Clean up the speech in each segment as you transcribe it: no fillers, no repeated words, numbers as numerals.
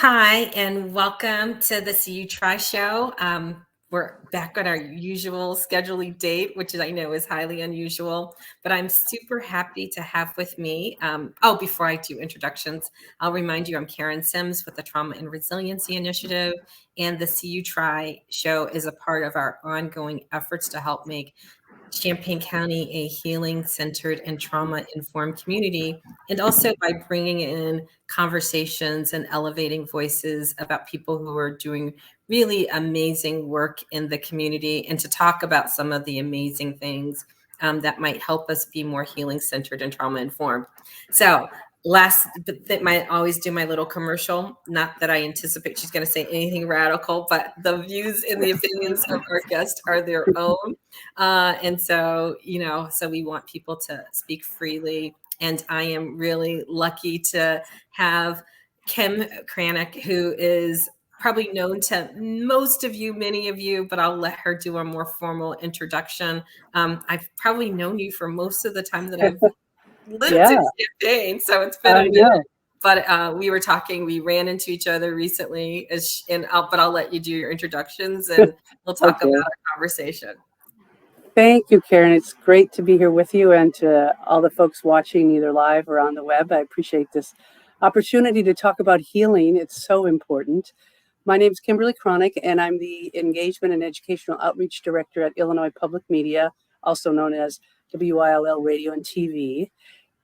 Hi, and welcome to the See You Try show. We're back on our usual scheduling date, which I know is highly unusual, but I'm super happy to have with me. Before I do introductions, I'll remind you I'm Karen Sims with the Trauma and Resiliency Initiative, and the See You Try show is a part of our ongoing efforts to help make Champaign County a healing centered and trauma informed community, and also by bringing in conversations and elevating voices about people who are doing really amazing work in the community, and to talk about some of the amazing things that might help us be more healing centered and trauma informed. So, but that might always do my little commercial. Not that I anticipate she's going to say anything radical, but the views and the opinions of our guests are their own. So we want people to speak freely. And I am really lucky to have Kim Kranich, who is probably known to most of you, many of you, but I'll let her do a more formal introduction. I've probably known you for most of the time that I've lived in Champaign, so it's been a minute. But we were talking, we ran into each other recently, but I'll let you do your introductions and we'll talk about our conversation. Thank you, Karen. It's great to be here with you, and to all the folks watching either live or on the web. I appreciate this opportunity to talk about healing. It's so important. My name is Kim Kranich, and I'm the Engagement and Educational Outreach Director at Illinois Public Media, also known as WILL Radio and TV.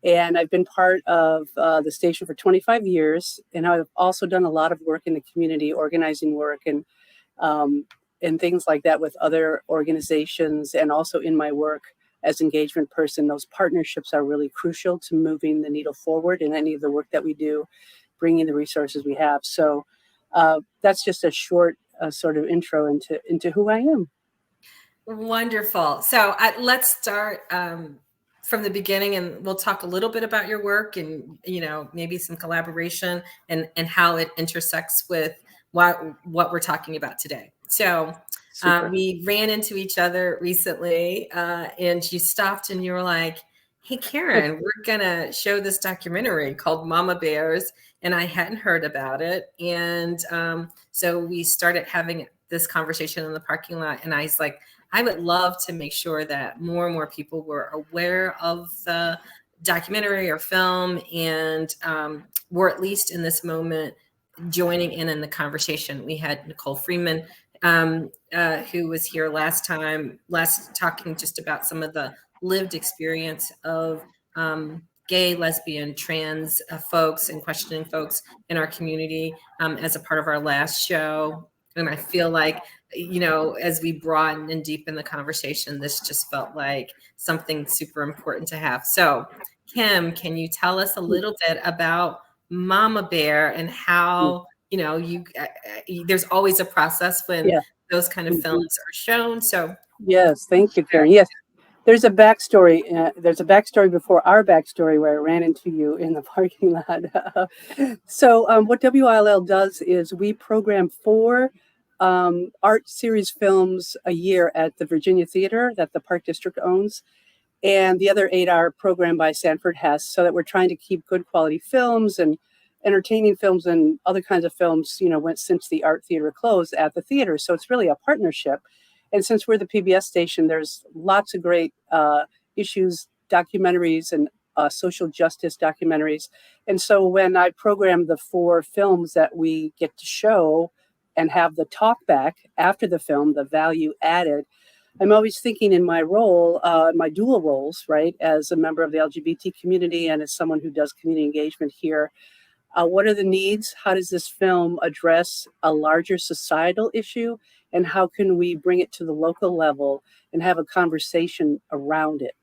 And I've been part of the station for 25 years, and I've also done a lot of work in the community, organizing work and things like that with other organizations, and also in my work as engagement person. Those partnerships are really crucial to moving the needle forward in any of the work that we do, bringing the resources we have. So that's just a short sort of intro into who I am. Wonderful. So let's start from the beginning, and we'll talk a little bit about your work and, maybe some collaboration and how it intersects with what we're talking about today. So we ran into each other recently, and you stopped and you were like, "Hey, Karen, we're going to show this documentary called Mama Bears." And I hadn't heard about it. And so we started having this conversation in the parking lot. And I was like, I would love to make sure that more and more people were aware of the documentary or film, and were at least in this moment joining in the conversation. We had Nicole Freeman, who was here last talking just about some of the lived experience of gay, lesbian, trans folks and questioning folks in our community as a part of our last show. And I feel like, as we broaden and deepen the conversation, this just felt like something super important to have. So, Kim, can you tell us a little bit about Mama Bear and how, there's always a process when those kind of films are shown. So, yes, thank you, Karen. Yes. There's a backstory. There's a backstory before our backstory where I ran into you in the parking lot. So what WILL does is we program 4 art series films a year at the Virginia Theater that the Park District owns. And the other 8 are programmed by Sanford Hess, so that we're trying to keep good quality films and entertaining films and other kinds of films, since the art theater closed at the theater. So it's really a partnership. And since we're the PBS station, there's lots of great issues, documentaries, and social justice documentaries. And so when I program the 4 films that we get to show and have the talk back after the film, the value added, I'm always thinking in my role, my dual roles, right, as a member of the LGBT community and as someone who does community engagement here. What are the needs? How does this film address a larger societal issue? And how can we bring it to the local level and have a conversation around it?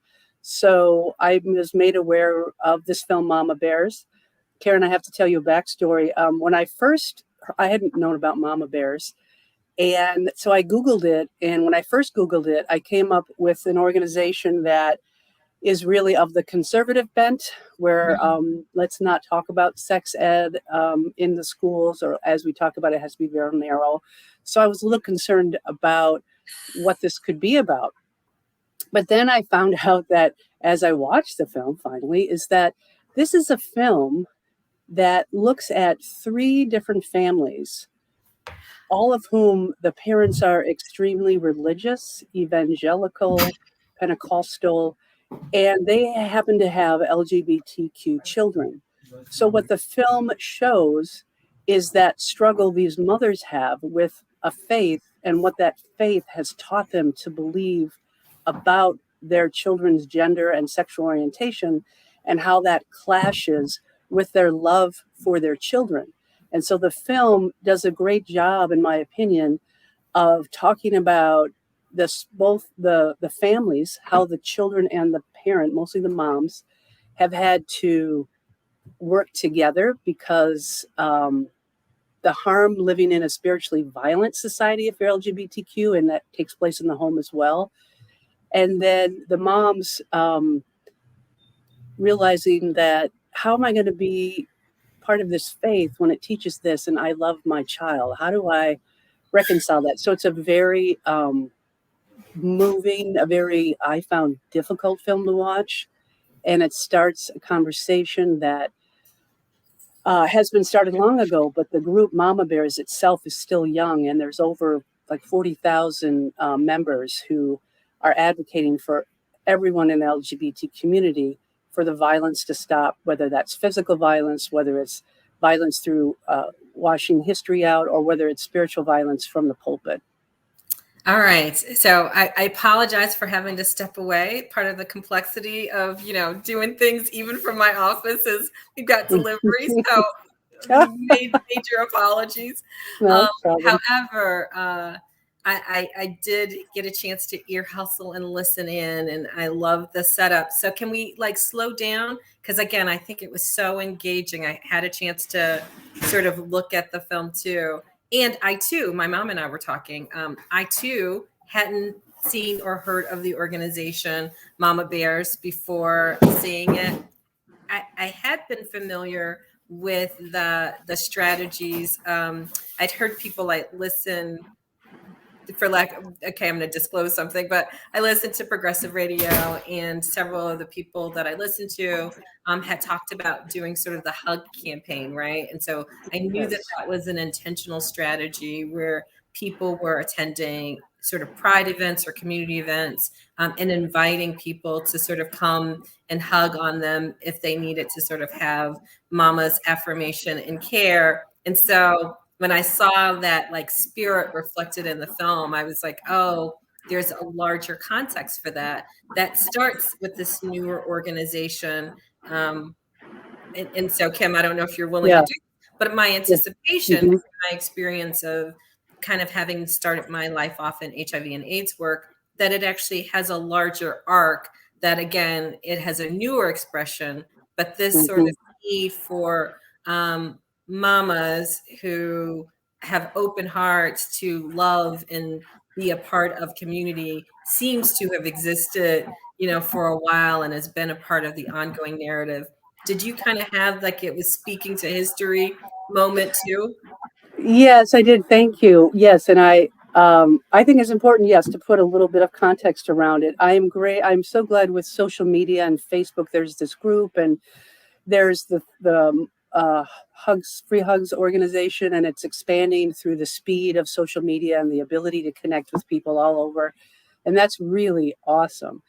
So I was made aware of this film, Mama Bears. Karen, I have to tell you a backstory. I hadn't known about Mama Bears. And so I Googled it. And when I first Googled it, I came up with an organization that is really of the conservative bent, where let's not talk about sex ed in the schools, or as we talk about it has to be very narrow. So I was a little concerned about what this could be about. But then I found out that as I watched the film finally, is that this is a film that looks at 3 different families, all of whom the parents are extremely religious, evangelical, Pentecostal, and they happen to have LGBTQ children. So, what the film shows is that struggle these mothers have with a faith and what that faith has taught them to believe about their children's gender and sexual orientation, and how that clashes with their love for their children. And so the film does a great job, in my opinion, of talking about this, both the families, how the children and the parent, mostly the moms, have had to work together because the harm living in a spiritually violent society if you're LGBTQ, and that takes place in the home as well. And then the moms realizing that, how am I going to be part of this faith when it teaches this and I love my child? How do I reconcile that? So it's a very moving, a very, I found, difficult film to watch. And it starts a conversation that has been started long ago, but the group Mama Bears itself is still young, and there's over like 40,000 members who are advocating for everyone in the LGBT community for the violence to stop, whether that's physical violence, whether it's violence through washing history out, or whether it's spiritual violence from the pulpit. All right. So I apologize for having to step away. Part of the complexity of, doing things even from my office is we've got deliveries. So major apologies. No problem. However, I did get a chance to ear hustle and listen in, and I love the setup. So can we slow down? Because again, I think it was so engaging. I had a chance to sort of look at the film too. And I too, my mom and I were talking, I too hadn't seen or heard of the organization Mama Bears before seeing it. I had been familiar with the strategies. I'd heard people listen for okay, I'm going to disclose something, but I listened to progressive radio, and several of the people that I listened to had talked about doing sort of the hug campaign, right? And so I knew that was an intentional strategy where people were attending sort of pride events or community events, and inviting people to sort of come and hug on them if they needed to sort of have mama's affirmation and care. And so when I saw that spirit reflected in the film, I was like, oh, there's a larger context for that. That starts with this newer organization. And so, Kim, I don't know if you're willing to do it, but my anticipation, Mm-hmm. my experience of kind of having started my life off in HIV and AIDS work, that it actually has a larger arc, that again, it has a newer expression, but this sort of need for mamas who have open hearts to love and be a part of community seems to have existed, for a while, and has been a part of the ongoing narrative. Did you kind of have it was speaking to history moment too? Yes, I did. Thank you. Yes, and I think it's important, yes, to put a little bit of context around it. I am great. I'm so glad with social media and Facebook. There's this group, and there's the Hugs Free Hugs organization, and it's expanding through the speed of social media and the ability to connect with people all over, and that's really awesome.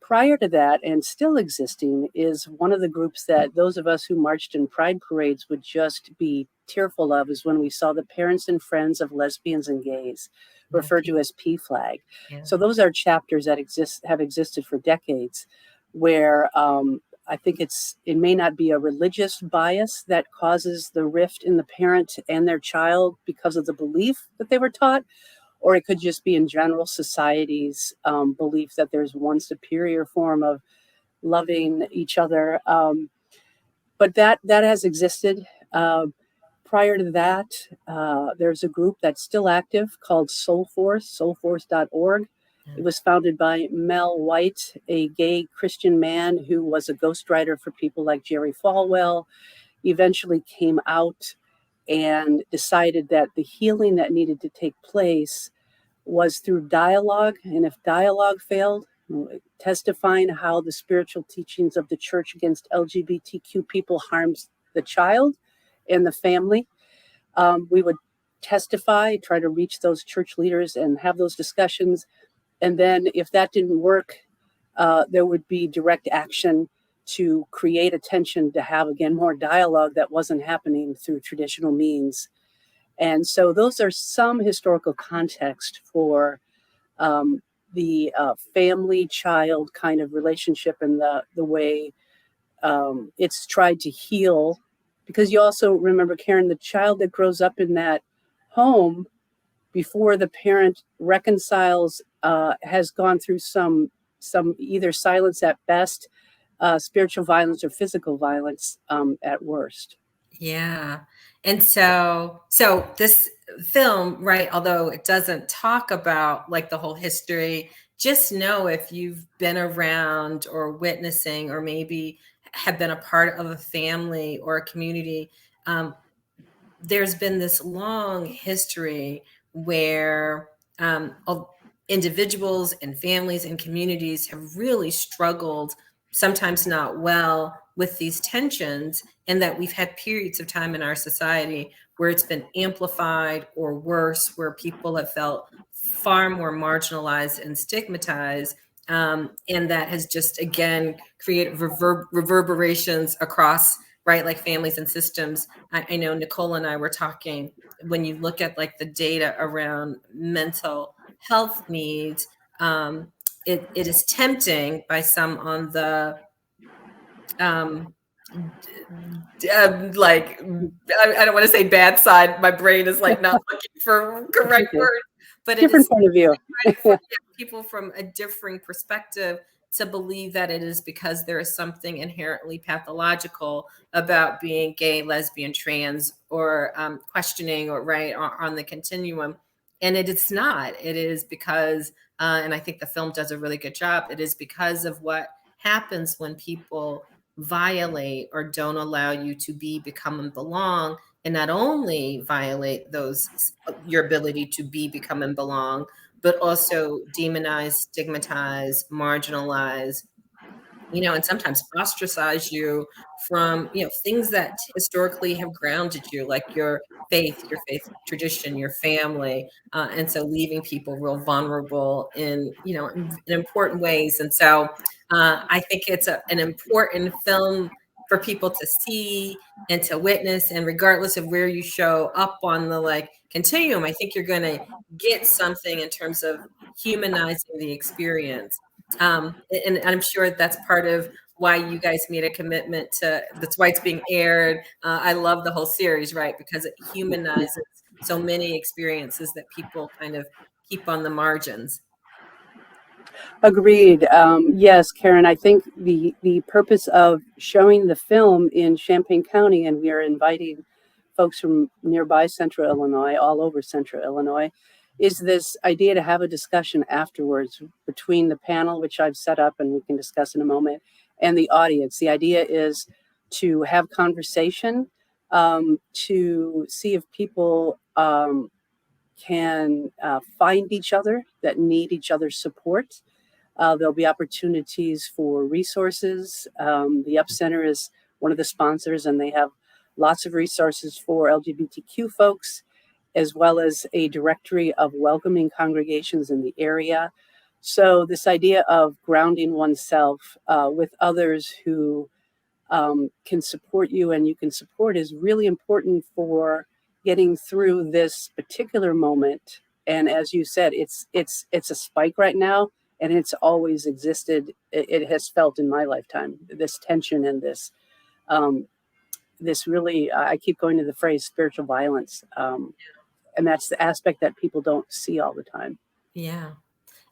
Prior to that, and still existing, is one of the groups that those of us who marched in pride parades would just be tearful of, is when we saw the Parents and Friends of Lesbians and Gays, referred to as PFLAG. Yeah. So those are chapters that have existed for decades, where I think it may not be a religious bias that causes the rift in the parent and their child because of the belief that they were taught, or it could just be in general society's belief that there's one superior form of loving each other. But that has existed. Prior to that, there's a group that's still active called soulforce.org. It was founded by Mel White, a gay Christian man who was a ghostwriter for people like Jerry Falwell, eventually came out and decided that the healing that needed to take place was through dialogue. And if dialogue failed, testifying how the spiritual teachings of the church against LGBTQ people harms the child and the family. We would testify, try to reach those church leaders and have those discussions. And then if that didn't work, there would be direct action to create attention, to have, again, more dialogue that wasn't happening through traditional means. And so those are some historical context for the family child kind of relationship and the way it's tried to heal. Because you also remember, Karen, the child that grows up in that home before the parent reconciles has gone through some either silence at best, spiritual violence, or physical violence at worst. Yeah. And so this film, right, although it doesn't talk about like the whole history, just know if you've been around or witnessing or maybe have been a part of a family or a community, there's been this long history where individuals and families and communities have really struggled, sometimes not well, with these tensions, and that we've had periods of time in our society where it's been amplified or worse, where people have felt far more marginalized and stigmatized. And that has just, again, created reverberations across, right, like families and systems. I know Nicole and I were talking, when you look at like the data around mental health needs, it is tempting by some on the like, I don't want to say bad side. My brain is like not looking for It's correct okay. words, but it Different is point of view. for people from a differing perspective to believe that it is because there is something inherently pathological about being gay, lesbian, trans, or questioning, or right on the continuum. And it is not. It is because, and I think the film does a really good job, it is because of what happens when people violate or don't allow you to be, become, and belong, and not only violate those, your ability to be, become, and belong, but also demonize, stigmatize, marginalize, and sometimes ostracize you from, things that historically have grounded you, like your faith tradition, your family. And so leaving people real vulnerable in, in important ways. And so I think it's an important film for people to see and to witness. And regardless of where you show up on the like continuum, I think you're going to get something in terms of humanizing the experience. And I'm sure that's part of why you guys made a commitment to, that's why it's being aired. I love the whole series, right? Because it humanizes so many experiences that people kind of keep on the margins. Agreed. Yes, Karen, I think the purpose of showing the film in Champaign County, and we are inviting folks from nearby Central Illinois, all over Central Illinois, is this idea to have a discussion afterwards between the panel, which I've set up and we can discuss in a moment, and the audience. The idea is to have conversation, to see if people can find each other that need each other's support. There'll be opportunities for resources. The Up Center is one of the sponsors, and they have lots of resources for LGBTQ folks, as well as a directory of welcoming congregations in the area. So this idea of grounding oneself with others who can support you and you can support is really important for getting through this particular moment. And as you said, it's a spike right now, and it's always existed. It has felt in my lifetime, this tension and this really, I keep going to the phrase spiritual violence. And that's the aspect that people don't see all the time. Yeah.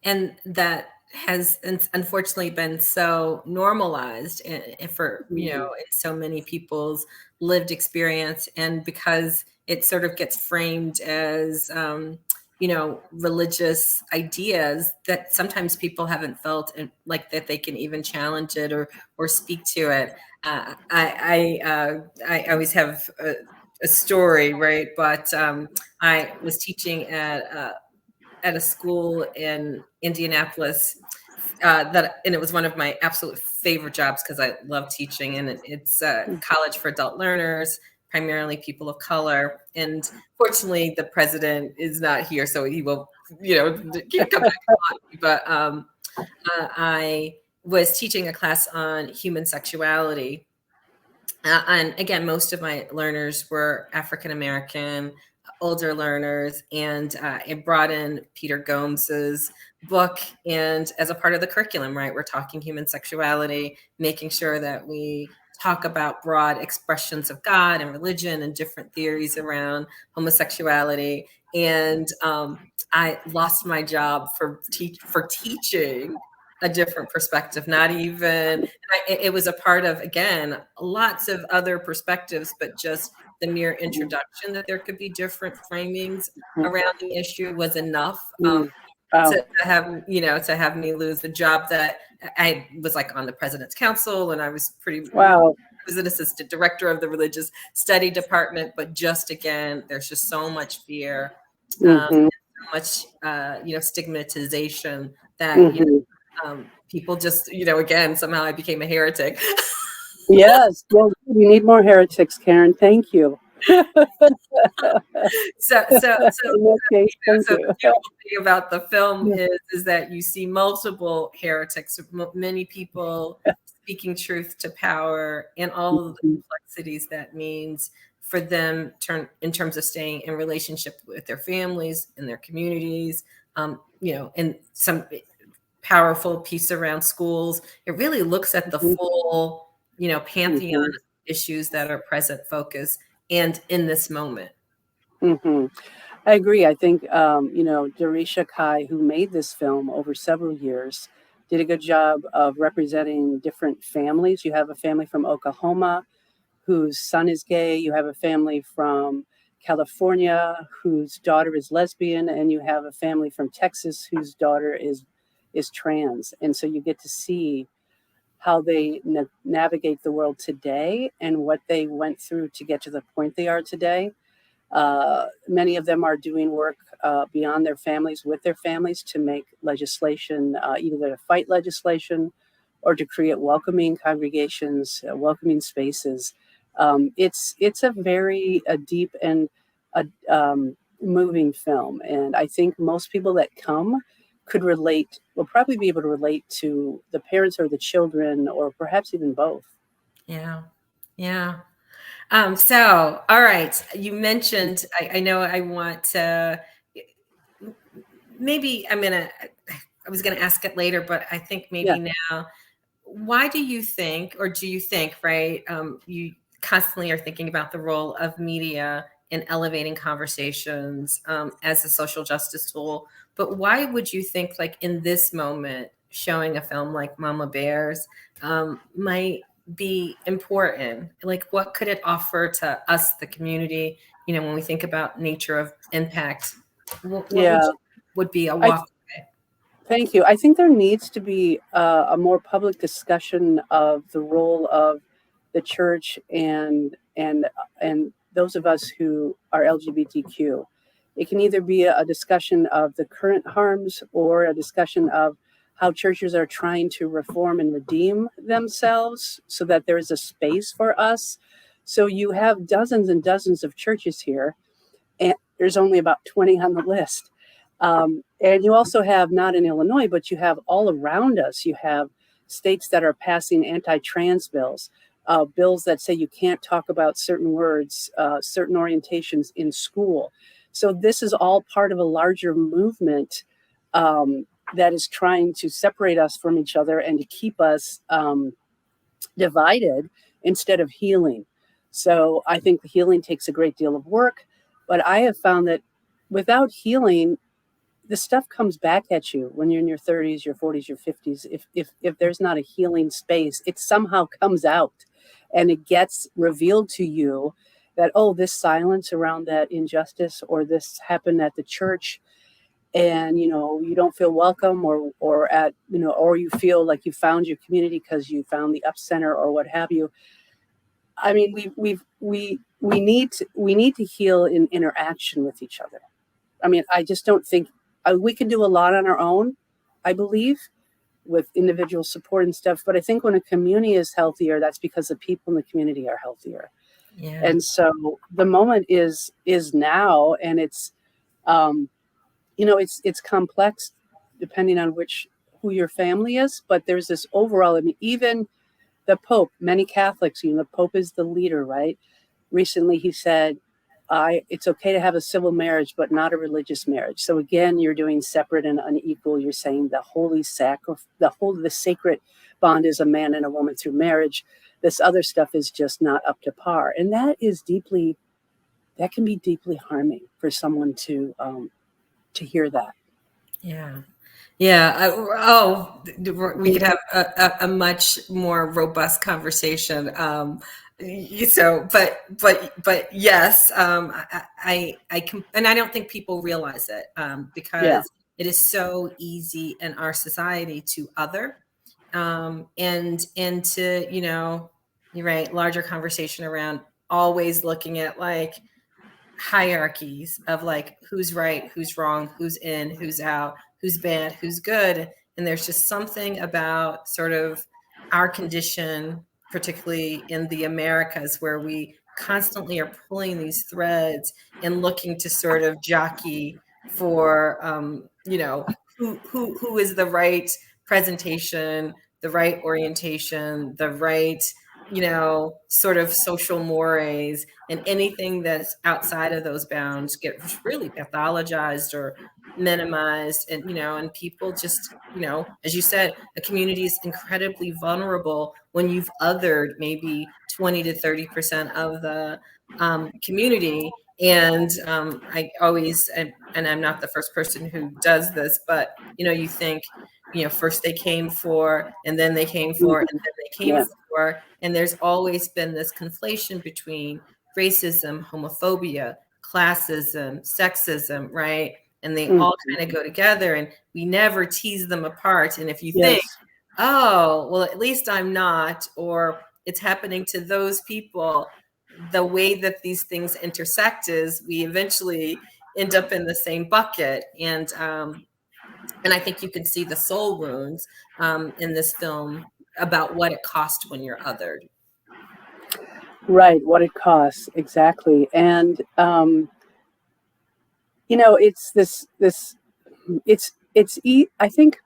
And that has unfortunately been so normalized for, Mhm. in so many people's lived experience. And because it sort of gets framed as, religious ideas, that sometimes people haven't felt like that they can even challenge it or speak to it. I always have a story, right? But I was teaching at a school in Indianapolis, and it was one of my absolute favorite jobs because I love teaching, and it's college for adult learners, primarily people of color. And fortunately, the president is not here, so he will, can't come back and haunt me. But I was teaching a class on human sexuality. And again, most of my learners were African American, older learners, and it brought in Peter Gomes's book. And as a part of the curriculum, right, we're talking human sexuality, making sure that we talk about broad expressions of God and religion and different theories around homosexuality. And I lost my job for teaching a different perspective, not even it was a part of, again, lots of other perspectives, but just the mere introduction that there could be different framings around the issue was enough Wow. to have, to have me lose the job that I was like on the president's council, and I was Wow. I was an assistant director of the religious study department, but just again, there's just so much fear, Mm-hmm. so much, stigmatization that, Mm-hmm. people just, again, somehow I became a heretic. Yes. Well, we need more heretics, Karen. Thank you. So, In that case, thank so the you. beautiful thing about the film is that you see multiple heretics, many people speaking truth to power, and all of the complexities that means for them in terms of staying in relationship with their families and their communities, and some powerful piece around schools. It really looks at the full, pantheon of issues that are present focus and in this moment. Mm-hmm. I agree. I think, Darisha Kai, who made this film over several years, did a good job of representing different families. You have a family from Oklahoma whose son is gay. You have a family from California whose daughter is lesbian, and you have a family from Texas whose daughter is trans. And so you get to see how they navigate the world today and what they went through to get to the point they are today. Many of them are doing work beyond their families, with their families, to make legislation, either to fight legislation or to create welcoming congregations, welcoming spaces. It's a very deep and moving film, and I think most people that come will probably be able to relate to the parents or the children, or perhaps even both. Yeah. Yeah. So, all right. You mentioned, I know I want to, maybe I was going to ask it later, but I think Yeah. maybe now, why do you think, or do you think, right? You constantly are thinking about the role of media in elevating conversations as a social justice tool. But why would you think, like in this moment, showing a film like Mama Bears might be important? Like, what could it offer to us, the community? When we think about nature of impact, what Yeah. would be a I walk? Thank you. I think there needs to be a more public discussion of the role of the church and those of us who are LGBTQ. It can either be a discussion of the current harms or a discussion of how churches are trying to reform and redeem themselves so that there is a space for us. So you have dozens and dozens of churches here, and there's only about 20 on the list. And you also have, not in Illinois, but you have all around us, you have states that are passing anti-trans bills, bills that say you can't talk about certain words, certain orientations in school. So this is all part of a larger movement that is trying to separate us from each other and to keep us divided instead of healing. So I think the healing takes a great deal of work, but I have found that without healing, the stuff comes back at you when you're in your 30s, your 40s, your 50s. If there's not a healing space, it somehow comes out and it gets revealed to you that, oh, this silence around that injustice, or this happened at the church, and you don't feel welcome, or you feel like you found your community because you found the up center or what have you. I mean, we need to heal in interaction with each other. I mean, I just don't think we can do a lot on our own, I believe, with individual support and stuff. But I think when a community is healthier, that's because the people in the community are healthier. Yeah. And so the moment is now, and it's it's complex depending on who your family is. But there's this overall. I mean, even the Pope, many Catholics, the Pope is the leader, right? Recently, he said, it's okay to have a civil marriage, but not a religious marriage. So again, you're doing separate and unequal. You're saying the sacred bond is a man and a woman through marriage. This other stuff is just not up to par, and that can be deeply harming for someone to hear that. Yeah. Yeah. We could have a much more robust conversation. But yes, I can, and I don't think people realize it, Yeah. because it is so easy in our society to other, and to, you're right, larger conversation around always looking at like hierarchies of like who's right, who's wrong, who's in, who's out, who's bad, who's good. And there's just something about sort of our condition, particularly in the Americas, where we constantly are pulling these threads and looking to sort of jockey for, who is the right presentation, the right orientation, the right, sort of social mores, and anything that's outside of those bounds gets really pathologized or minimized. And people just, as you said, a community is incredibly vulnerable when you've othered maybe 20 to 30% of the community. And I always, and I'm not the first person who does this, but you think, first they came for, and then they came for, and then they came Yeah. for. And there's always been this conflation between racism, homophobia, classism, sexism, right? And they all kind of go together, and we never tease them apart. And if you think, Yes. oh, well, at least I'm not, or it's happening to those people, the way that these things intersect is we eventually end up in the same bucket. And I think you can see the soul wounds in this film about what it costs when you're othered. Right. What it costs. Exactly. And, it's I think,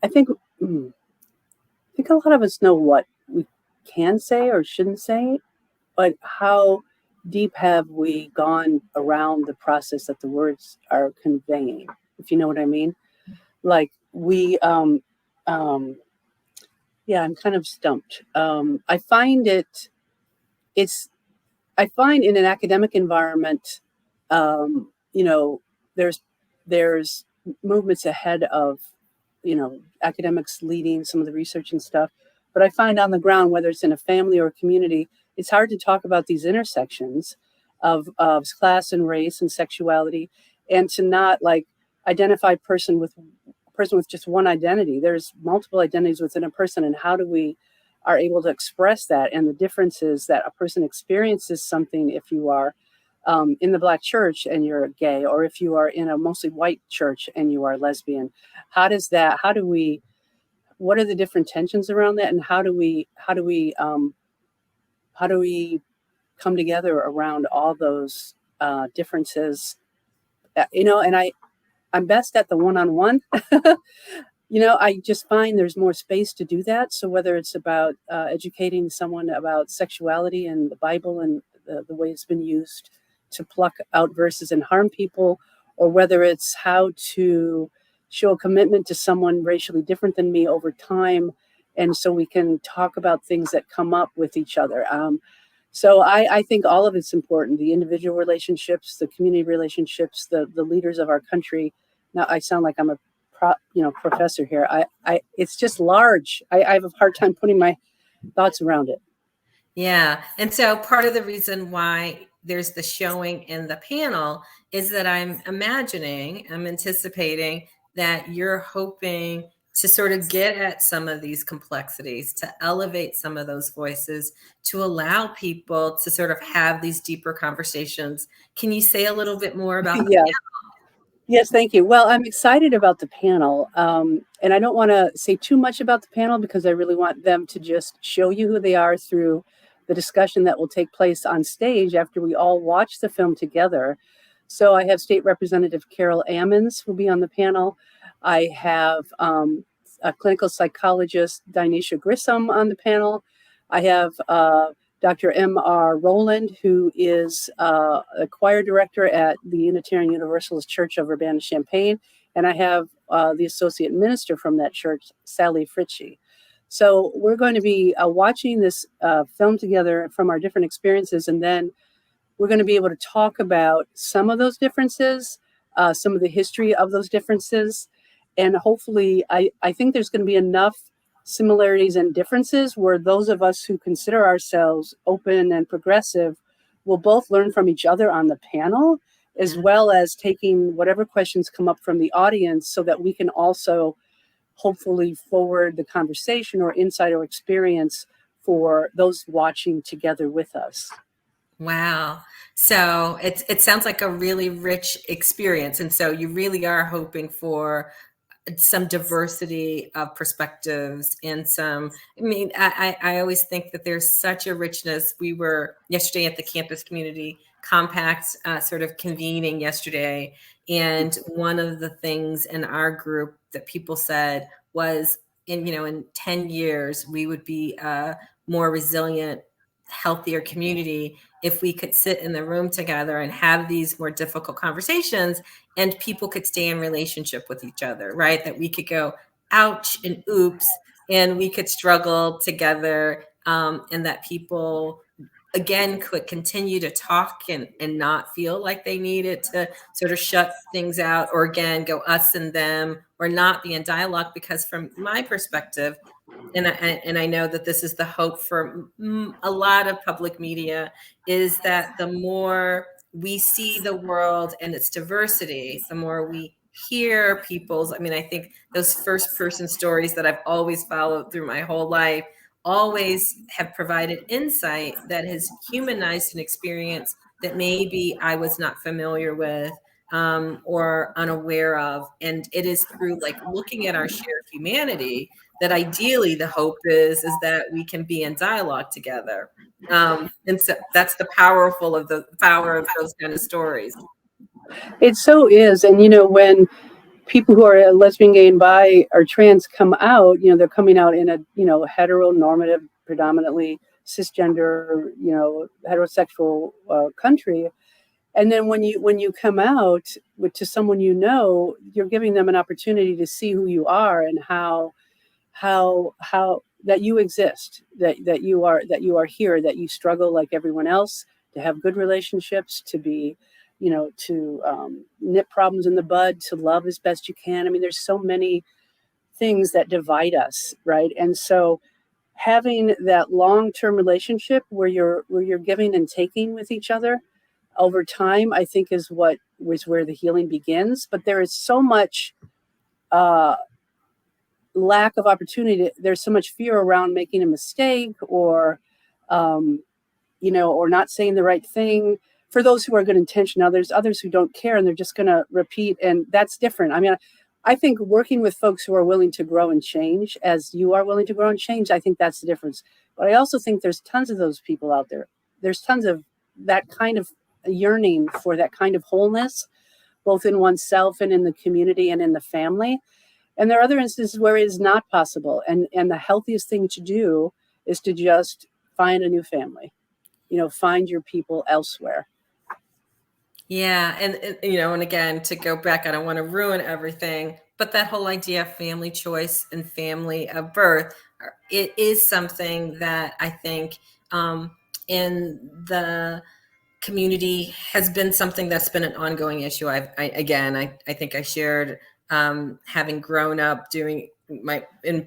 I think, mm, I think a lot of us know what we can say or shouldn't say, but how deep have we gone around the process that the words are conveying, if you know what I mean? Like um, yeah, I'm kind of stumped. It's, I find in an academic environment, um, you know, there's there's movements ahead of, academics leading some of the research and stuff. But I find on the ground, whether it's in a family or a community, it's hard to talk about these intersections of class and race and sexuality, and to not like identify person with just one identity. There's multiple identities within a person, and how do we are able to express that, and the differences that a person experiences something if you are in the Black church and you're gay, or if you are in a mostly white church and you are lesbian. What are the different tensions around that, and how do we come together around all those differences? And I'm best at the one-on-one. I just find there's more space to do that. So whether it's about educating someone about sexuality and the Bible and the way it's been used to pluck out verses and harm people, or whether it's how to show a commitment to someone racially different than me over time, and so we can talk about things that come up with each other. So I think all of it's important: the individual relationships, the community relationships, the leaders of our country. Now I sound like I'm a professor here. It's just large. I have a hard time putting my thoughts around it. Yeah. And so part of the reason why there's the showing in the panel is that I'm anticipating that you're hoping to sort of get at some of these complexities, to elevate some of those voices, to allow people to sort of have these deeper conversations. Can you say a little bit more about the Yeah. panel? Yes, thank you. Well, I'm excited about the panel. And I don't want to say too much about the panel because I really want them to just show you who they are through the discussion that will take place on stage after we all watch the film together. So I have State Representative Carol Ammons will be on the panel. I have a clinical psychologist, Dinesha Grissom, on the panel. I have Dr. M.R. Rowland, who is a choir director at the Unitarian Universalist Church of Urbana-Champaign, and I have the associate minister from that church, Sally Fritchie. So we're going to be watching this film together from our different experiences, and then we're going to be able to talk about some of those differences, some of the history of those differences, and hopefully, I think there's going to be enough similarities and differences where those of us who consider ourselves open and progressive will both learn from each other on the panel, as Yeah. well as taking whatever questions come up from the audience so that we can also hopefully forward the conversation or insight or experience for those watching together with us. Wow. So it sounds like a really rich experience. And so you really are hoping for some diversity of perspectives and some, I mean, I always think that there's such a richness. We were yesterday at the campus community compact sort of convening yesterday, and one of the things in our group that people said was, in 10 years we would be a more resilient, healthier community if we could sit in the room together and have these more difficult conversations, and people could stay in relationship with each other, right? That we could go, ouch and oops, and we could struggle together, and that people again could continue to talk and not feel like they needed to sort of shut things out, or again go us and them, or not be in dialogue. Because from my perspective, and I know that this is the hope for a lot of public media, is that the more we see the world and its diversity, the more we hear people's, I mean, I think those first person stories that I've always followed through my whole life always have provided insight that has humanized an experience that maybe I was not familiar with, or unaware of. And it is through like looking at our shared humanity that ideally the hope is that we can be in dialogue together. And so that's the power of those kind of stories. It so is. And, when people who are lesbian, gay, and bi or trans come out, they're coming out in a, heteronormative, predominantly cisgender, heterosexual country. And then when you come out to someone, you're giving them an opportunity to see who you are and how that you exist, that you are here, that you struggle like everyone else, to have good relationships, to be, to nip problems in the bud, to love as best you can. I mean, there's so many things that divide us, right? And so having that long-term relationship where you're giving and taking with each other over time, I think is what was where the healing begins. But there is so much uh, lack of opportunity. There's so much fear around making a mistake, um, or not saying the right thing, for those who are good intention. Now there's others who don't care and they're just going to repeat, and that's different. I mean, I think working with folks who are willing to grow and change, as you are willing to grow and change, I think that's the difference. But I also think there's tons of those people out there. There's tons of that kind of yearning for that kind of wholeness, both in oneself and in the community and in the family. And there are other instances where it is not possible. And the healthiest thing to do is to just find a new family, find your people elsewhere. Yeah, and again, to go back, I don't want to ruin everything, but that whole idea of family choice and family of birth, it is something that I think, in the community has been something that's been an ongoing issue. I think I shared, having grown up doing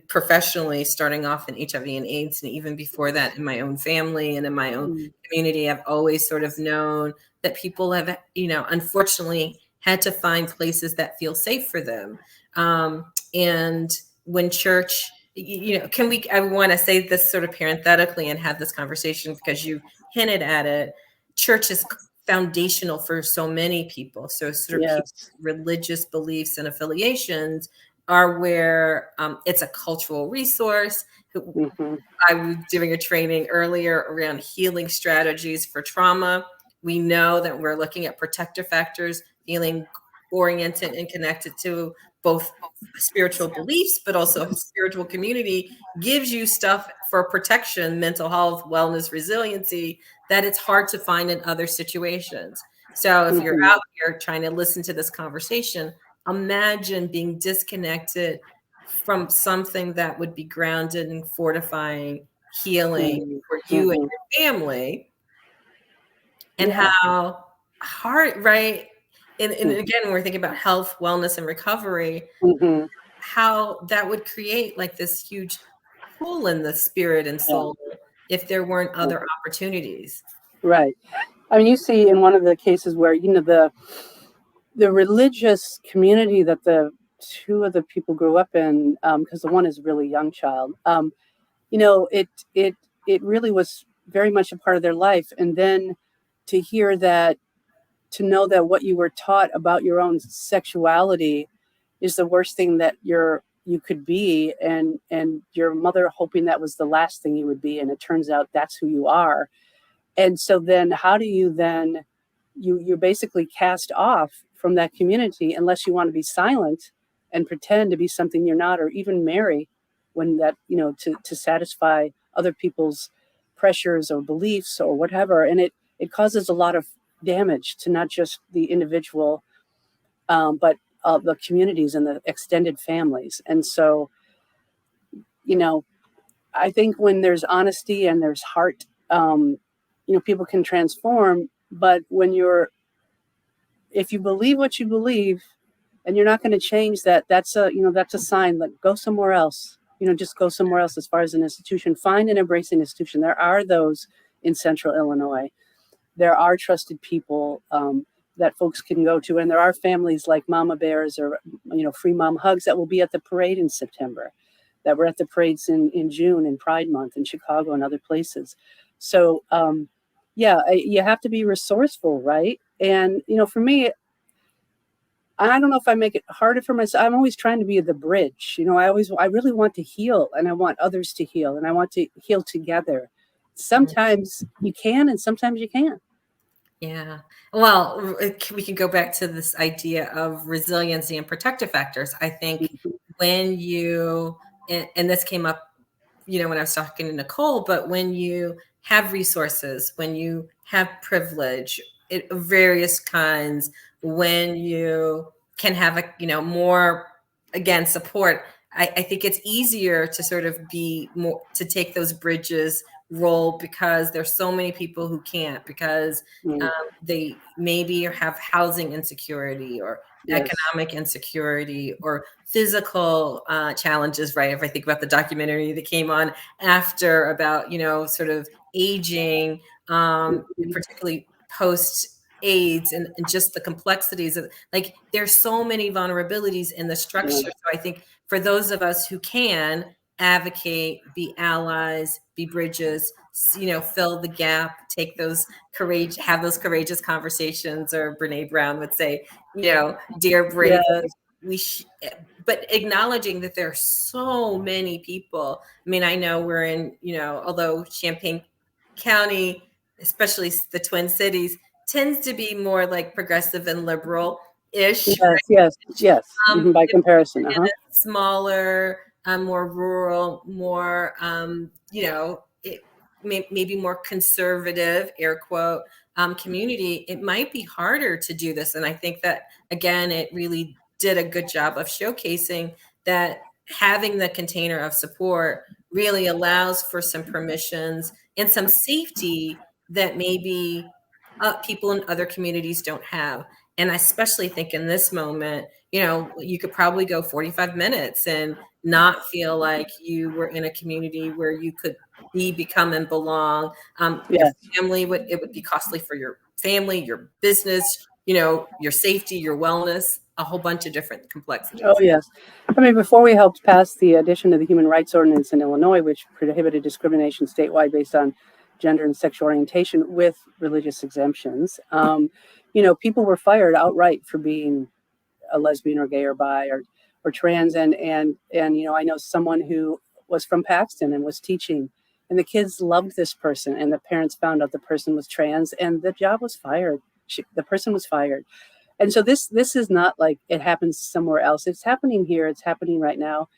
professionally, starting off in HIV and AIDS, and even before that in my own family and in my own Mm. community, I've always sort of known that people have, unfortunately had to find places that feel safe for them. And when church, I want to say this sort of parenthetically and have this conversation because you hinted at it. Church is foundational for so many people. So sort of people's Yes. religious beliefs and affiliations are where it's a cultural resource. Hmm. I was doing a training earlier around healing strategies for trauma. We know that we're looking at protective factors, feeling oriented and connected to both spiritual beliefs, but also spiritual community gives you stuff for protection, mental health, wellness, resiliency that it's hard to find in other situations. So if you're Hmm. out here trying to listen to this conversation, imagine being disconnected from something that would be grounded and fortifying, healing for you and Hmm. your family, and Yeah. how hard, right? And Hmm. again, when we're thinking about health, wellness, and recovery, Hmm. how that would create like this huge hole in the spirit and Yeah. soul if there weren't other opportunities. Right. I mean, you see in one of the cases where, the religious community that the two of the people grew up in, because the one is a really young child, you know, it it it really was very much a part of their life. And then to hear that, to know that what you were taught about your own sexuality is the worst thing that you could be, and your mother hoping that was the last thing you would be, and it turns out that's who you are. And so then how do you then, you're basically cast off from that community unless you want to be silent and pretend to be something you're not, or even marry when that, to satisfy other people's pressures or beliefs or whatever. And it causes a lot of damage to not just the individual, but the communities and the extended families. And so, you know I think when there's honesty and there's heart, people can transform. But if you believe what you believe and you're not going to change that, that's a sign that go somewhere else. Just go somewhere else. As far as an institution, find and embrace an institution. There are those in Central Illinois. There are trusted people, that folks can go to, and there are families like Mama Bears or Free Mom Hugs that will be at the parade in September, that were at the parades in June and Pride Month in Chicago and other places. So yeah, you have to be resourceful, right? And for me, I don't know if I make it harder for myself. I'm always trying to be the bridge. I really want to heal, and I want others to heal, and I want to heal together. Sometimes you can, and sometimes you can't. Yeah. Well, we can go back to this idea of resiliency and protective factors. I think when and this came up, when I was talking to Nicole, but when you have resources, when you have privilege, of various kinds, when you can have more, again, support, I think it's easier to sort of be more, to take those bridges role, because there's so many people who can't, because Mm, they maybe have housing insecurity or yes. economic insecurity or physical challenges, right? If I think about the documentary that came on after about, sort of aging, Mhm. particularly post AIDS, and just the complexities of, like, there's so many vulnerabilities in the structure. Yeah. So I think for those of us who can advocate, be allies, be bridges, fill the gap, have those courageous conversations, or Brene Brown would say, dear brave, Yes. but acknowledging that there are so many people. I mean, I know we're in, although Champaign County, especially the Twin Cities, tends to be more like progressive and liberal ish, Yes. Yes. Yes. um, By comparison. in Uh-huh. a smaller, more rural, more, maybe more conservative, air quote, community, it might be harder to do this. And I think that, again, it really did a good job of showcasing that having the container of support really allows for some permissions and some safety that maybe people in other communities don't have. And I especially think in this moment, you could probably go 45 minutes and not feel like you were in a community where you could become, and belong. Your Yes. family it would be costly for your family, your business, your safety, your wellness, a whole bunch of different Oh, complexities. yes. I mean, before we helped pass the addition of the Human Rights Ordinance in Illinois, which prohibited discrimination statewide based on gender and sexual orientation with religious exemptions. People were fired outright for being a lesbian or gay or bi or trans. And I know someone who was from Paxton and was teaching, and the kids loved this person, and the parents found out the person was trans, and the job was fired. The person was fired. And so this is not like it happens somewhere else. It's happening here. It's happening right now.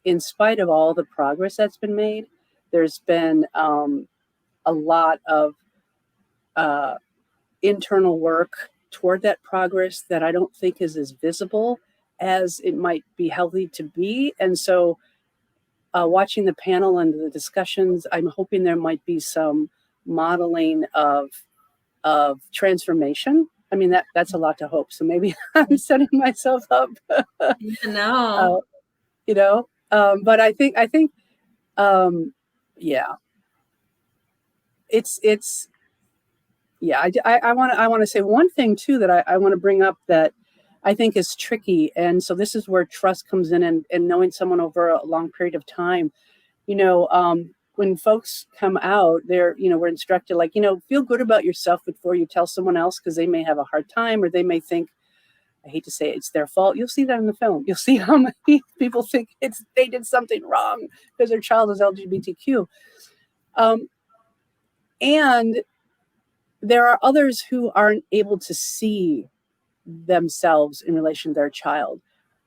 In spite of all the progress that's been made, there's been a lot of uh, internal work toward that progress that I don't think is as visible as it might be healthy to be. And so, watching the panel and the discussions, I'm hoping there might be some modeling of transformation. I mean, that's a lot to hope. So maybe I'm setting myself up, No. But I think, yeah, it's yeah. I want to say one thing too that I want to bring up that I think is tricky, and so this is where trust comes in, and knowing someone over a long period of time. When folks come out, we're instructed, like, feel good about yourself before you tell someone else, because they may have a hard time, or they may think, I hate to say it, it's their fault. You'll see that in the film. You'll see how many people think they did something wrong because their child is LGBTQ. And there are others who aren't able to see themselves in relation to their child.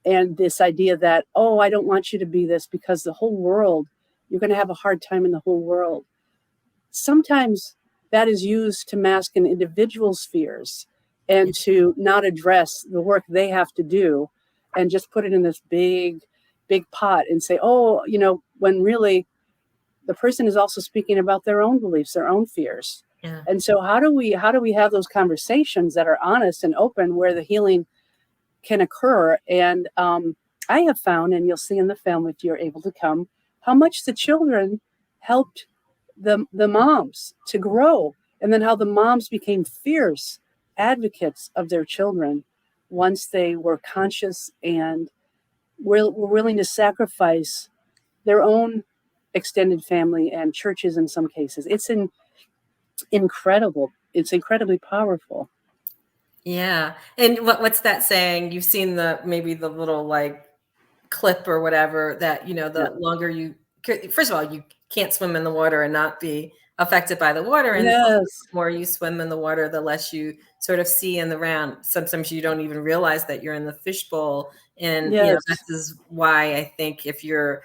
And this idea that, oh, I don't want you to be this because the whole world, you're going to have a hard time in the whole world. Sometimes that is used to mask an individual's fears and to not address the work they have to do, and just put it in this big, big pot and say, oh, when really the person is also speaking about their own beliefs, their own fears. Yeah. And so how do we have those conversations that are honest and open, where the healing can occur? And I have found, and you'll see in the film if you're able to come, how much the children helped the moms to grow, and then how the moms became fierce advocates of their children once they were conscious and were willing to sacrifice their own extended family and churches in some cases. It's incredible. It's incredibly powerful. Yeah. And what's that saying? You've seen maybe the little like clip or whatever that, Yeah. the longer first of all, you can't swim in the water and not be affected by the water. And Yes. the more you swim in the water, the less you sort of see in the round. Sometimes you don't even realize that you're in the fishbowl. And, Yes. this is why I think if you're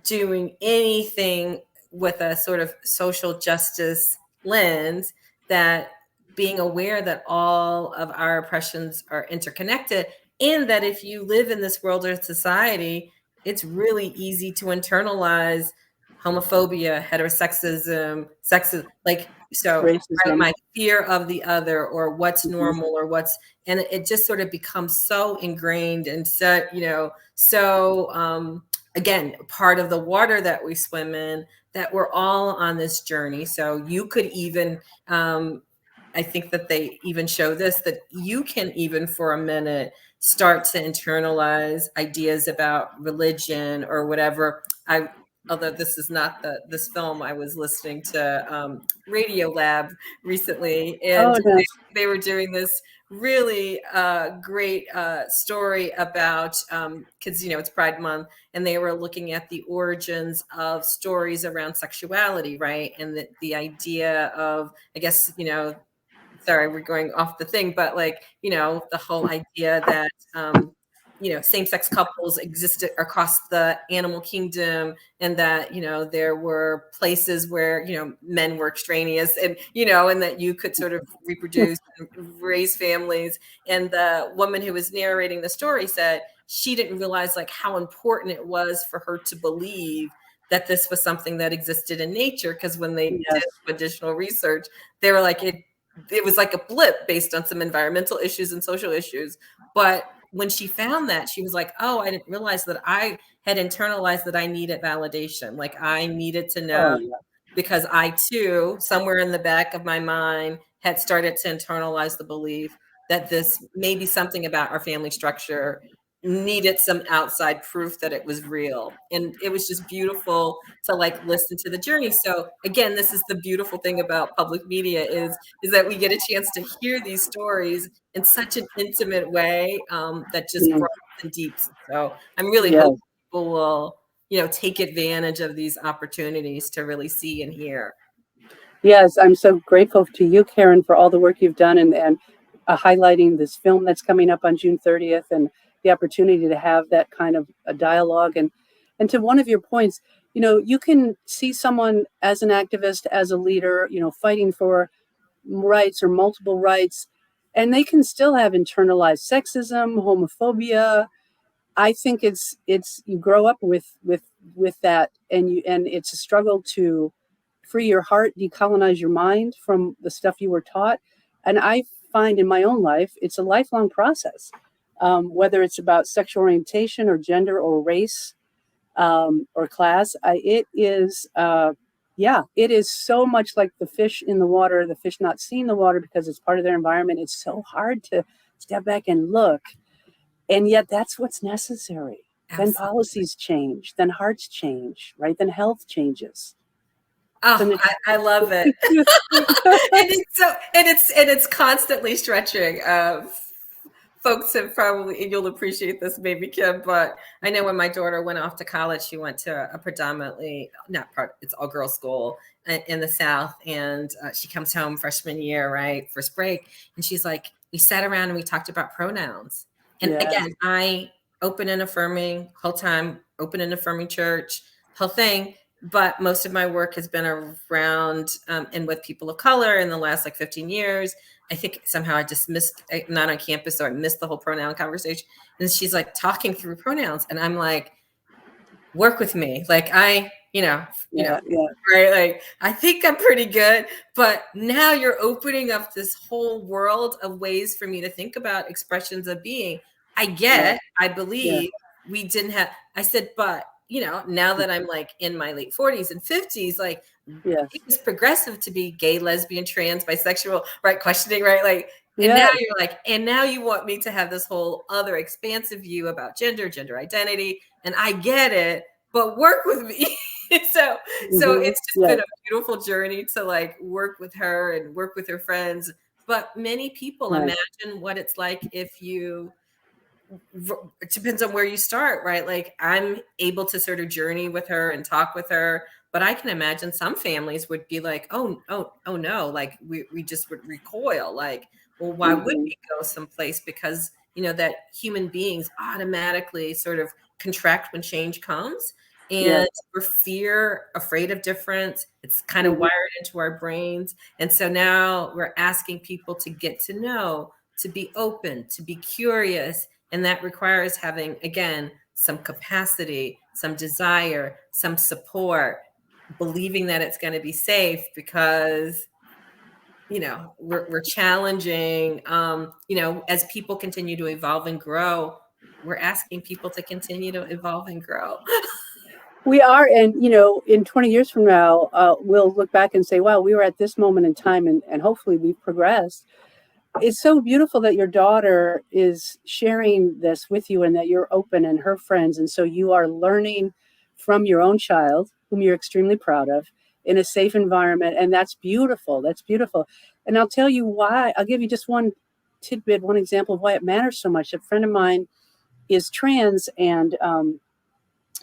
doing anything with a sort of social justice lens, that being aware that all of our oppressions are interconnected, and that if you live in this world or society, it's really easy to internalize homophobia, heterosexism, sexism, like, so, right, Racism. my fear of the other, or what's Mhm. normal, or and it just sort of becomes so ingrained and so again, part of the water that we swim in, that we're all on this journey. So you could even, I think that they even show this, that you can even for a minute start to internalize ideas about religion or whatever. Although this is not this film, I was listening to Radio Lab recently, and Oh, yes. they were doing this really great story about, because it's Pride Month, and they were looking at the origins of stories around sexuality, right? And the idea of, I guess, sorry, we're going off the thing, but like, the whole idea that, same-sex couples existed across the animal kingdom, and that, there were places where, men were extraneous, and, and that you could sort of reproduce and raise families. And the woman who was narrating the story said she didn't realize like how important it was for her to believe that this was something that existed in nature, because when they did Yes. additional research, they were like, it was like a blip based on some environmental issues and social issues. But when she found that, she was like, oh, I didn't realize that I had internalized that I needed validation. Like I needed to Oh, know, yeah. because I too, somewhere in the back of my mind, had started to internalize the belief that this may be something about our family structure needed some outside proof that it was real. And it was just beautiful to like listen to the journey. So again, this is the beautiful thing about public media is that we get a chance to hear these stories in such an intimate way, that just Mm, broadens and deeps. So I'm really yes. hoping people will, take advantage of these opportunities to really see and hear. Yes, I'm so grateful to you, Karen, for all the work you've done and highlighting this film that's coming up on June 30th and the opportunity to have that kind of a dialogue. And to one of your points, you can see someone as an activist, as a leader, fighting for rights or multiple rights, and they can still have internalized sexism, homophobia. I think it's you grow up with that, and it's a struggle to free your heart, decolonize your mind from the stuff you were taught. And I find in my own life, it's a lifelong process, whether it's about sexual orientation or gender or race, or class. It is, yeah, it is so much like the fish in the water, the fish not seeing the water because it's part of their environment. It's so hard to step back and look. And yet that's what's necessary. Then Absolutely. policies change, then hearts change, right? Then health changes. Oh, Then I love it. And it's constantly stretching. Folks have probably, and you'll appreciate this, maybe Kim, but I know when my daughter went off to college, she went to a predominantly not part, it's all girls school in the South, and she comes home freshman year, right, first break, and she's like, we sat around and we talked about pronouns, and yes, again, I open and affirming whole time, open and affirming church, whole thing. But most of my work has been around and with people of color in the last like 15 years. I think somehow I just missed, not on campus, so I missed the whole pronoun conversation. And she's like talking through pronouns, and I'm like, work with me. Like yeah, yeah, right? Like I think I'm pretty good, but now you're opening up this whole world of ways for me to think about expressions of being. yeah, I yeah, believe we didn't have. I said, but now that I'm like in my late 40s and 50s, like it yes, was progressive to be gay, lesbian, trans, bisexual, right? Questioning, right? Like, and now yes, you're like, and now you want me to have this whole other expansive view about gender identity, and I get it, but work with me. so it's just been yes, a beautiful journey to like work with her and work with her friends. But many people right, imagine what it's like if you it depends on where you start, right? Like I'm able to sort of journey with her and talk with her, but I can imagine some families would be like, oh no, like we just would recoil. Like, well, why would hmm, we go someplace? Because that human beings automatically sort of contract when change comes. And yes, we're afraid of difference. It's kind of hmm, wired into our brains. And so now we're asking people to get to know, to be open, to be curious, and that requires having, again, some capacity, some desire, some support, believing that it's going to be safe because, we're challenging, as people continue to evolve and grow, we're asking people to continue to evolve and grow. we are. And in 20 years from now, we'll look back and say, wow, we were at this moment in time, and hopefully we've progressed. It's so beautiful that your daughter is sharing this with you and that you're open, and her friends, and so you are learning from your own child, whom you're extremely proud of, in a safe environment. And that's beautiful. That's beautiful. And I'll tell you why. I'll give you just one tidbit, one example of why it matters so much. A friend of mine is trans, and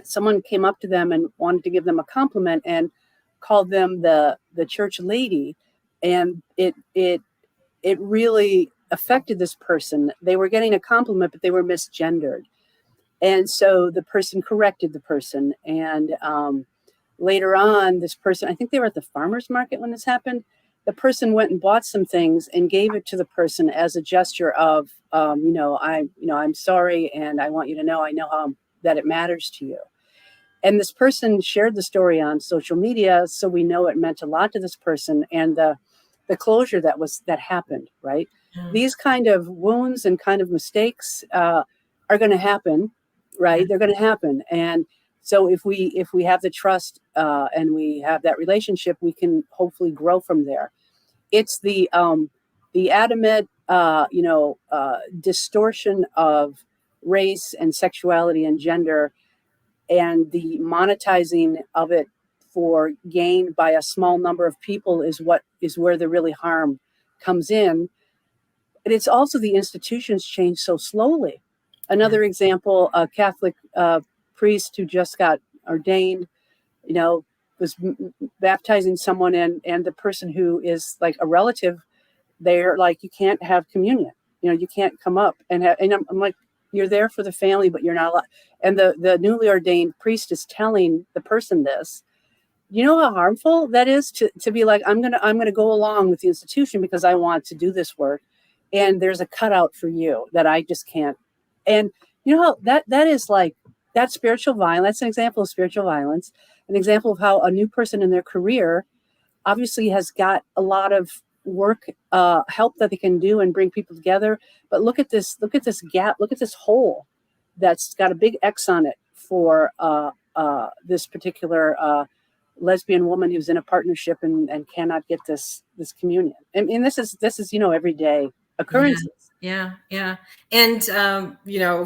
someone came up to them and wanted to give them a compliment and called them the church lady. And it really affected this person. They were getting a compliment, but they were misgendered. And so the person corrected the person. And later on, this person, I think they were at the farmer's market when this happened. The person went and bought some things and gave it to the person as a gesture of, I'm sorry, and I want you to know I know how that it matters to you. And this person shared the story on social media, so we know it meant a lot to this person, and the closure that happened, right? These kind of wounds and kind of mistakes are going to happen, Yeah. right? They're going to happen. And so if we have the trust, and we have that relationship, we can hopefully grow from there. It's the adamant distortion of race and sexuality and gender, and the monetizing of it for gain by a small number of people is where the really harm comes in. But it's also the institutions change so slowly. Yeah. Another example, a Catholic priest who just got ordained, you know, was baptizing someone, and the person who is like a relative, they're like, you can't have communion. You can't come up and I'm like, you're there for the family, but you're not allowed. And the newly ordained priest is telling the person this. You know how harmful that is to be like, I'm gonna go along with the institution because I want to do this work, and there's a cutout for you that I just can't. And you know how that is like, that's spiritual violence. That's an example of spiritual violence, an example of how a new person in their career obviously has got a lot of work, help that they can do and bring people together. But look at this gap, look at this hole that's got a big X on it for this particular lesbian woman who's in a partnership and cannot get this communion. And this is everyday Yeah, occurrences. yeah. And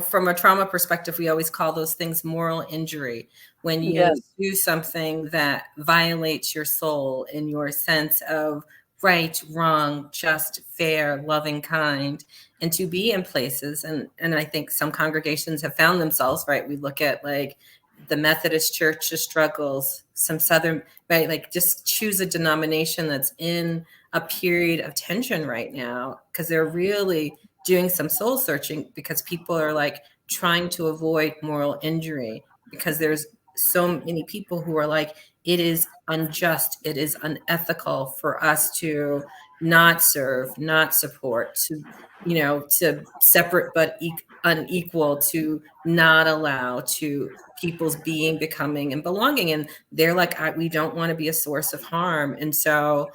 from a trauma perspective, we always call those things moral injury. When you Yes, do something that violates your soul in your sense of right, wrong, just, fair, loving, kind, and to be in places, and I think some congregations have found themselves, right? We look at like the Methodist Church struggles, some Southern, right? Like just choose a denomination that's in a period of tension right now because they're really doing some soul searching because people are like trying to avoid moral injury because there's so many people who are like, it is unjust, it is unethical for us to not serve, not support, to separate but unequal, to not allow to people's being, becoming, and belonging. And they're like, we don't want to be a source of harm. And so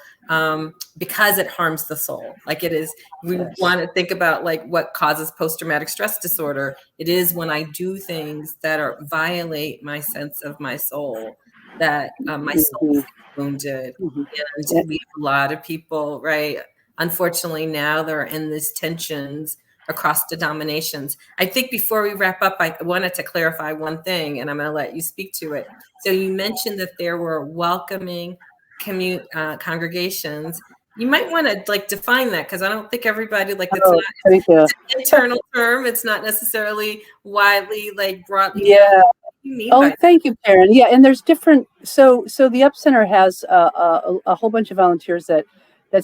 because it harms the soul. Like it is, we yes. want to think about like what causes post-traumatic stress disorder. It is when I do things that violate my sense of my soul, that my soul Hmm. feels wounded. Hmm. And we have a lot of people, right? Unfortunately, now they're in these tensions across denominations. I think before we wrap up, I wanted to clarify one thing, and I'm going to let you speak to it. So you mentioned that there were welcoming congregations. You might want to like define that because I don't think everybody like it's Oh, not thank you. it's an internal term. It's not necessarily widely like broadly known. Yeah. What do you mean Oh, by thank you, Karen. Yeah, and there's different. So the Up Center has a whole bunch of volunteers that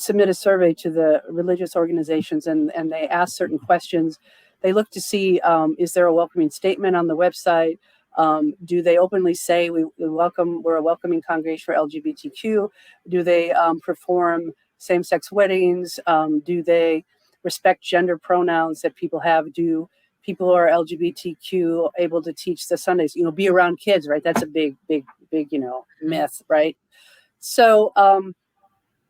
submit a survey to the religious organizations, and they ask certain questions. They look to see, is there a welcoming statement on the website? Do they openly say we're a welcoming congregation for LGBTQ? Do they perform same-sex weddings? Do they respect gender pronouns that people have? Do people who are LGBTQ able to teach the Sundays, be around kids, right? That's a big, big, big, that? myth, right? So,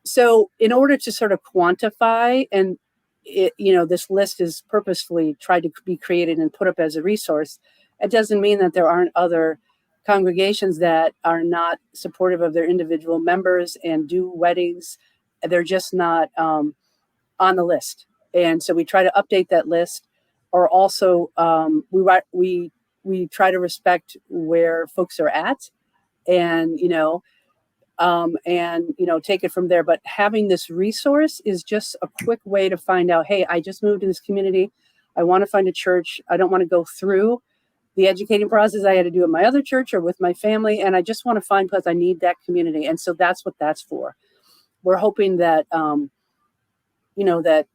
so in order to sort of quantify, and this list is purposefully tried to be created and put up as a resource. It doesn't mean that there aren't other congregations that are not supportive of their individual members and do weddings. They're just not on the list, and so we try to update that list. Or also, we try to respect where folks are at, and take it from there. But having this resource is just a quick way to find out, hey, I just moved in this community, I want to find a church, I don't want to go through the educating process I had to do at my other church or with my family, and I just want to find because I need that community. And so that's what that's for. We're hoping that that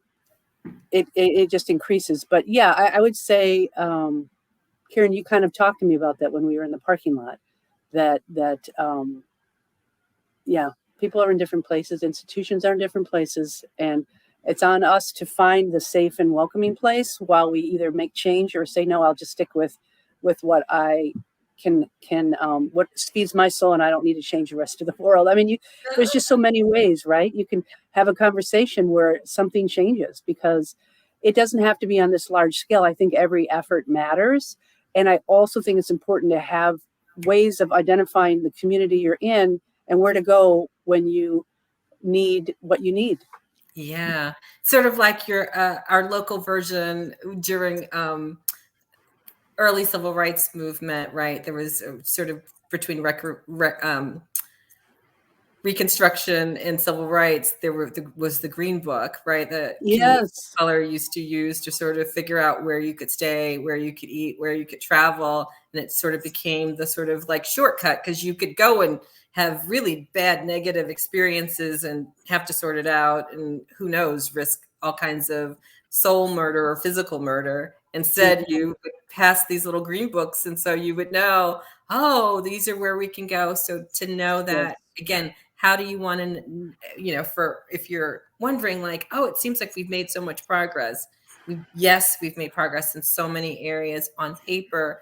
it just increases. But yeah, I would say, Karen, you kind of talked to me about that when we were in the parking lot. That yeah, people are in different places, institutions are in different places, and it's on us to find the safe and welcoming place while we either make change or say no. I'll just stick with what I can what feeds my soul, and I don't need to change the rest of the world. I mean, there's just so many ways, right? You can have a conversation where something changes, because it doesn't have to be on this large scale. I think every effort matters, and I also think it's important to have ways of identifying the community you're in and where to go when you need what you need. Yeah, sort of like your our local version during early civil rights movement, right? There was sort of between Reconstruction and civil rights, was the Green Book, right? That community Yes. of color used to use to sort of figure out where you could stay, where you could eat, where you could travel. And it sort of became the sort of like shortcut because you could go and have really bad negative experiences and have to sort it out. And who knows, risk all kinds of soul murder or physical murder. Instead, Mhm. you would pass these little green books. And so you would know, oh, these are where we can go. So to know that, Yes. again, how do you want to, for if you're wondering like, oh, it seems like we've made so much progress. Yes, we've made progress in so many areas on paper.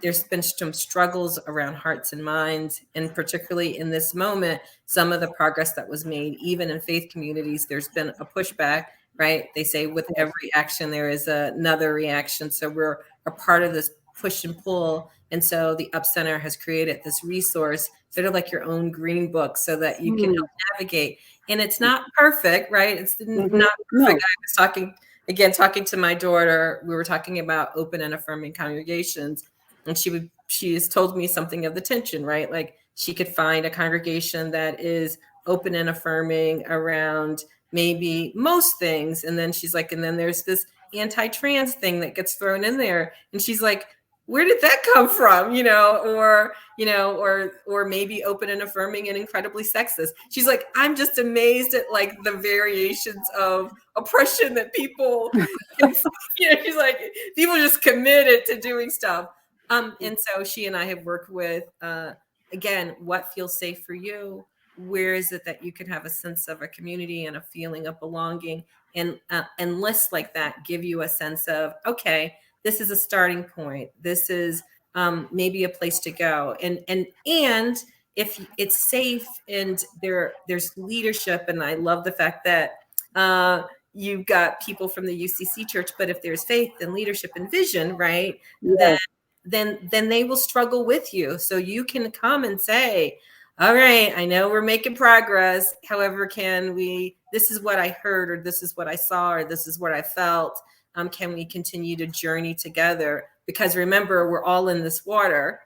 There's been some struggles around hearts and minds, and particularly in this moment, some of the progress that was made, even in faith communities, there's been a pushback, right? They say with Yes. every action, there is another reaction. So we're a part of this push and pull. And so the Up Center has created this resource, sort of like your own green book, so that you can Mm. help navigate. And it's not perfect, right? It's Mhm. not perfect. No. I was talking to my daughter. We were talking about open and affirming congregations, and she has told me something of the tension, right? Like she could find a congregation that is open and affirming around maybe most things, and then she's like, and then there's this anti-trans thing that gets thrown in there, and she's like, where did that come from? Or maybe open and affirming and incredibly sexist. She's like, I'm just amazed at like the variations of oppression that people can, she's like, people just committed to doing stuff. And so she and I have worked with, again, what feels safe for you? Where is it that you can have a sense of a community and a feeling of belonging? And lists like that give you a sense of, okay, this is a starting point. This is maybe a place to go. And if it's safe and there's leadership, and I love the fact that you've got people from the UCC church, but if there's faith and leadership and vision, right, then Yes. then they will struggle with you. So you can come and say, all right, I know we're making progress. However, this is what I heard, or this is what I saw, or this is what I felt. Can we continue to journey together? Because remember, we're all in this water,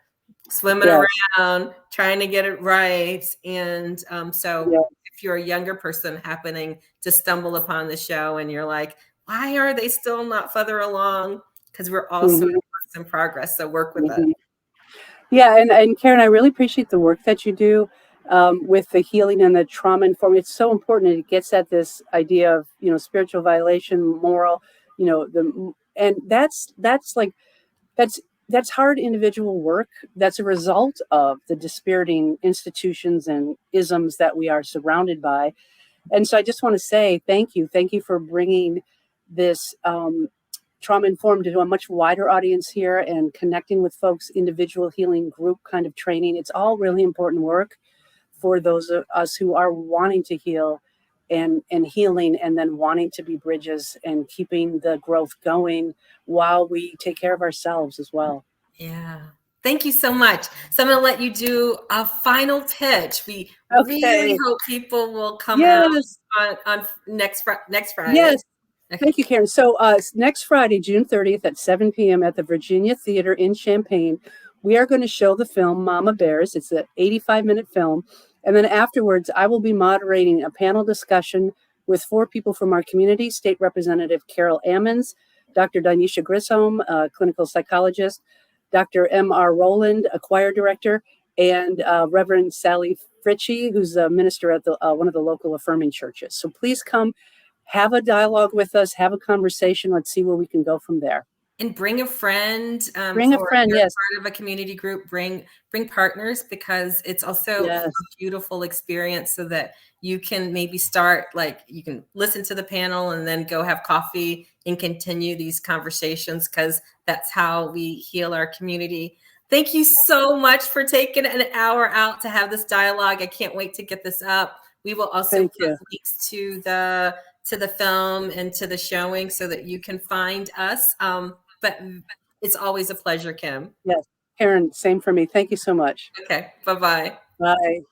swimming Yes. around, trying to get it right. And so Yes. if you're a younger person happening to stumble upon the show and you're like, why are they still not further along? Because we're all sort Mhm. of in progress. So work with us. Mhm. Yeah, and Karen, I really appreciate the work that you do with the healing and the trauma informed. It's so important. It gets at this idea of spiritual violation, moral, and that's like that's that's hard individual work. That's a result of the dispiriting institutions and isms that we are surrounded by. And so I just want to say thank you for bringing this. Trauma informed to a much wider audience here and connecting with folks, individual healing group kind of training. It's all really important work for those of us who are wanting to heal and healing, and then wanting to be bridges and keeping the growth going while we take care of ourselves as well. Yeah. Thank you so much. So I'm going to let you do a final pitch. We really Okay. hope people will come out Yes. on next Friday. Yes. Okay. Thank you, Karen. So next Friday, June 30th at 7 p.m. at the Virginia Theater in Champaign, we are going to show the film Mama Bears. It's an 85-minute film. And then afterwards, I will be moderating a panel discussion with 4 people from our community: State Representative Carol Ammons, Dr. Danisha Grisholm, a clinical psychologist, Dr. M.R. Rowland, a choir director, and Reverend Sally Fritchie, who's a minister at one of the local affirming churches. So please come, have a dialogue with us, have a conversation. Let's see where we can go from there. And bring a friend, Bring a or friend. you're Yes. part of a community group, bring partners, because it's also a Yes. beautiful experience, so that you can maybe start, like you can listen to the panel and then go have coffee and continue these conversations, because that's how we heal our community. Thank you so much for taking an hour out to have this dialogue. I can't wait to get this up. We will also Thank put you. links to the film and to the showing so that you can find us. But it's always a pleasure, Kim. Yes. Karen, same for me. Thank you so much. Okay, bye-bye. Bye.